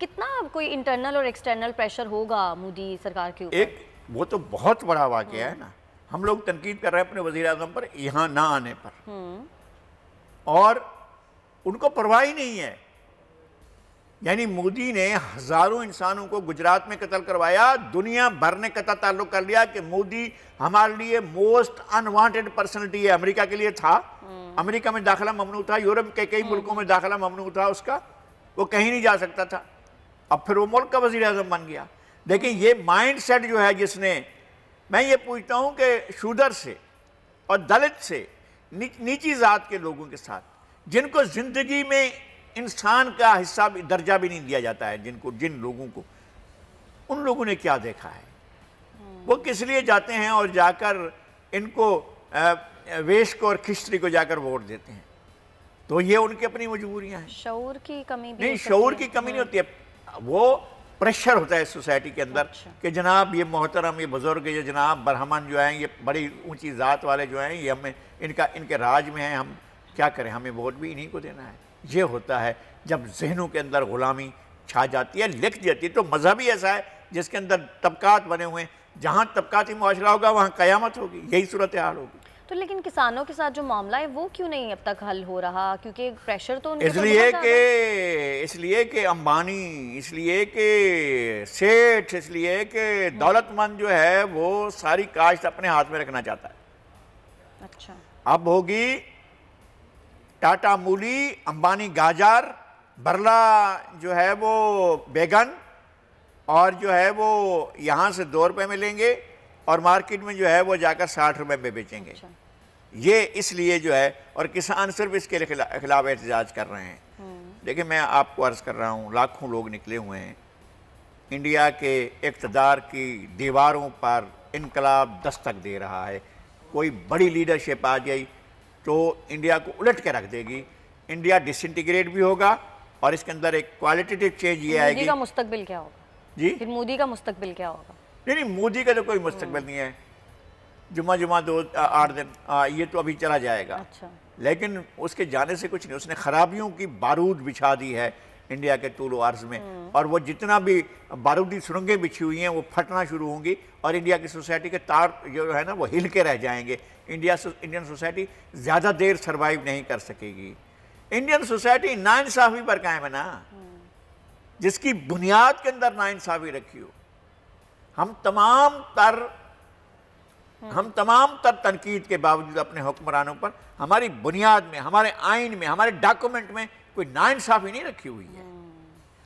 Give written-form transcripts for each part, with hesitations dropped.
کتنا کوئی انٹرنل اور ایکسٹرنل پریشر ہوگا مودی سرکار کے اوپر؟ ایک وہ تو بہت بڑا واقعہ ہے نا. ہم لوگ تنقید کر رہے ہیں اپنے وزیر اعظم پر یہاں نہ آنے پر، اور ان کو پرواہ ہی نہیں ہے. یعنی مودی نے ہزاروں انسانوں کو گجرات میں قتل کروایا، دنیا بھر نے قطع تعلق کر لیا کہ مودی ہمارے لیے موسٹ انوانٹڈ پرسنلٹی ہے. امریکہ کے لیے تھا، امریکہ میں داخلہ ممنوع تھا، یورپ کے کئی ملکوں میں داخلہ ممنوع تھا اس کا، وہ کہیں نہیں جا سکتا تھا. اب پھر وہ ملک کا وزیر اعظم بن گیا. لیکن یہ مائنڈ سیٹ جو ہے جس نے، میں یہ پوچھتا ہوں کہ شودر سے اور دلت سے نیچی ذات کے لوگوں کے ساتھ جن کو زندگی میں انسان کا حصہ درجہ بھی نہیں دیا جاتا ہے، جن لوگوں کو، ان لوگوں نے کیا دیکھا ہے؟ وہ کس لیے جاتے ہیں اور جا کر ان کو ویش کو اور کھچڑی کو جا کر ووٹ دیتے ہیں؟ تو یہ ان کی اپنی مجبوریاں ہیں. شعور کی کمی بھی نہیں، شعور کی کمی نہیں ہوتی ہے، وہ پریشر ہوتا ہے سوسائٹی کے اندر کہ جناب یہ محترم، یہ بزرگ، یہ جناب برہمن جو ہیں، یہ بڑی اونچی ذات والے جو ہیں، یہ ہمیں ان کے راج میں ہیں، ہم کیا کریں، ہمیں ووٹ بھی انہی کو دینا ہے. یہ ہوتا ہے جب ذہنوں کے اندر غلامی چھا جاتی ہے، لکھ جاتی ہے. تو مذہب ہی ایسا ہے جس کے اندر طبقات بنے ہوئے ہیں، جہاں طبقاتی معاشرہ ہوگا وہاں قیامت ہوگی. یہی صورتحال ہوگی. تو لیکن کسانوں کے ساتھ جو معاملہ ہے وہ کیوں نہیں اب تک حل ہو رہا؟ کیونکہ پریشر تو ان کے اس لیے کہ امبانی، اس لیے کہ سیٹھ، اس لیے کہ دولت مند جو ہے وہ ساری کاشت اپنے ہاتھ میں رکھنا چاہتا ہے. اچھا، اب ہوگی ٹاٹا مولی، امبانی گاجر، برلا جو ہے وہ بیگن، اور جو ہے وہ یہاں سے 2 روپے میں لیں گے اور مارکیٹ میں جو ہے وہ جا کر 60 روپے میں بیچیں گے. یہ اس لیے جو ہے، اور کسان صرف اس کے خلاف احتجاج کر رہے ہیں. دیکھیں میں آپ کو عرض کر رہا ہوں، لاکھوں لوگ نکلے ہوئے ہیں. انڈیا کے اقتدار کی دیواروں پر انقلاب دستک دے رہا ہے. کوئی بڑی لیڈرشپ آ جائے تو انڈیا کو الٹ کے رکھ دے گی. انڈیا ڈس انٹیگریٹ بھی ہوگا اور اس کے اندر ایک کوالٹیٹیو چینج یہ آئے گی. مودی کا مستقبل کیا ہوگا؟ جی پھر مودی کا مستقبل کیا ہوگا؟ نہیں، مودی کا تو کوئی مستقبل نہیں ہے. جمعہ 8 دن یہ تو ابھی چلا جائے گا. لیکن اس کے جانے سے کچھ نہیں. اس نے خرابیوں کی بارود بچھا دی ہے انڈیا کے طول و عرض میں، اور وہ جتنا بھی بارودی سرنگیں بچھی ہوئی ہیں وہ پھٹنا شروع ہوں گی، اور انڈیا کی سوسائٹی کے تار جو ہے نا وہ ہل کے رہ جائیں گے. انڈین سوسائٹی زیادہ دیر سروائیو نہیں کر سکے گی. انڈین سوسائٹی ناانصافی پر قائم ہے نا، جس کی بنیاد کے اندر ناانصافی رکھی ہو. ہم تمام تر تنقید کے باوجود اپنے حکمرانوں پر ہماری بنیاد میں، ہمارے آئین میں، ہمارے ڈاکومنٹ میں کوئی ناانصافی نہیں رکھی ہوئی ہے.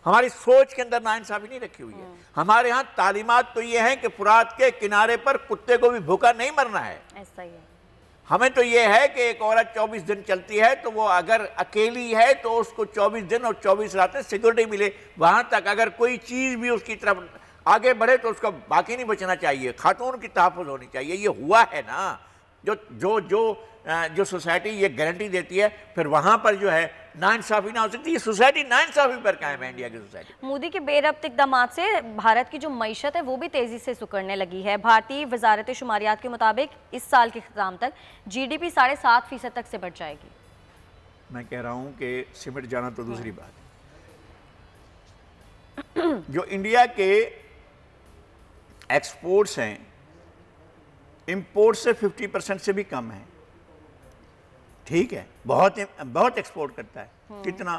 ہماری سوچ کے اندر ناانصافی نہیں رکھی ہوئی ہے. ہمارے ہاں تعلیمات تو یہ ہیں کہ فرات کے کنارے پر کتے کو بھی بھوکا نہیں مرنا ہے. ایسا ہی ہے. ہمیں تو یہ ہے کہ ایک عورت 24 دن چلتی ہے تو وہ اگر اکیلی ہے تو اس کو 24 دن اور 24 راتیں سیکورٹی ملے. وہاں تک اگر کوئی چیز بھی اس کی طرف آگے بڑھے تو اس کا باقی نہیں بچنا چاہیے. خاتون کی تحفظ ہونی چاہیے. یہ ہوا ہے نا. جو سوسائٹی یہ گارنٹی دیتی ہے، پھر وہاں پر جو ہے ناانصافی نہ ہو سکتی. یہ سوسائٹی ناانصافی پر قائم ہے، انڈیا کی سوسائٹی. مودی کے بے ربط اقدامات سے بھارت کی جو معیشت ہے وہ بھی تیزی سے سکڑنے لگی ہے. بھارتی وزارت شماریات کے مطابق اس سال کے اختتام تک GDP 7.5% تک سے بڑھ جائے گی. میں کہہ رہا ہوں کہ سمٹ جانا تو دوسری بات ہے. جو انڈیا کے ایکسپورٹس ہیں، امپورٹ سے 50% سے بھی کم ہیں. ٹھیک ہے، بہت ایکسپورٹ کرتا ہے. کتنا؟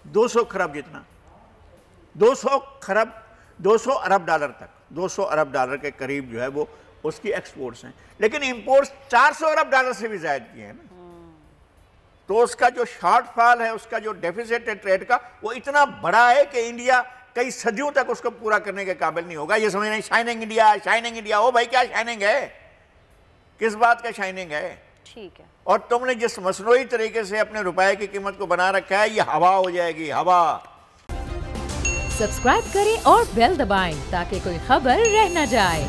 200 کھرب جتنا. 200 ارب ڈالر تک، 200 ارب ڈالر کے قریب جو ہے وہ اس کی ایکسپورٹس ہیں. لیکن امپورٹس 400 ارب ڈالر سے بھی زائد کیے ہیں نا. تو اس کا جو شارٹ فال ہے، اس کا جو ڈیفیسٹ ہے ٹریڈ کا، وہ اتنا بڑا ہے کہ انڈیا کئی صدیوں تک اس کو پورا کرنے کے قابل نہیں ہوگا. یہ سمجھ نہیں شائننگ انڈیا. او بھائی کیا شائننگ ہے؟ کس بات کا شائننگ ہے؟ ٹھیک ہے. اور تم نے جس مصنوعی طریقے سے اپنے روپے کی قیمت کو بنا رکھا ہے، یہ ہوا ہو جائے گی، ہوا. سبسکرائب کریں اور بیل دبائیں تاکہ کوئی خبر رہ نہ جائے.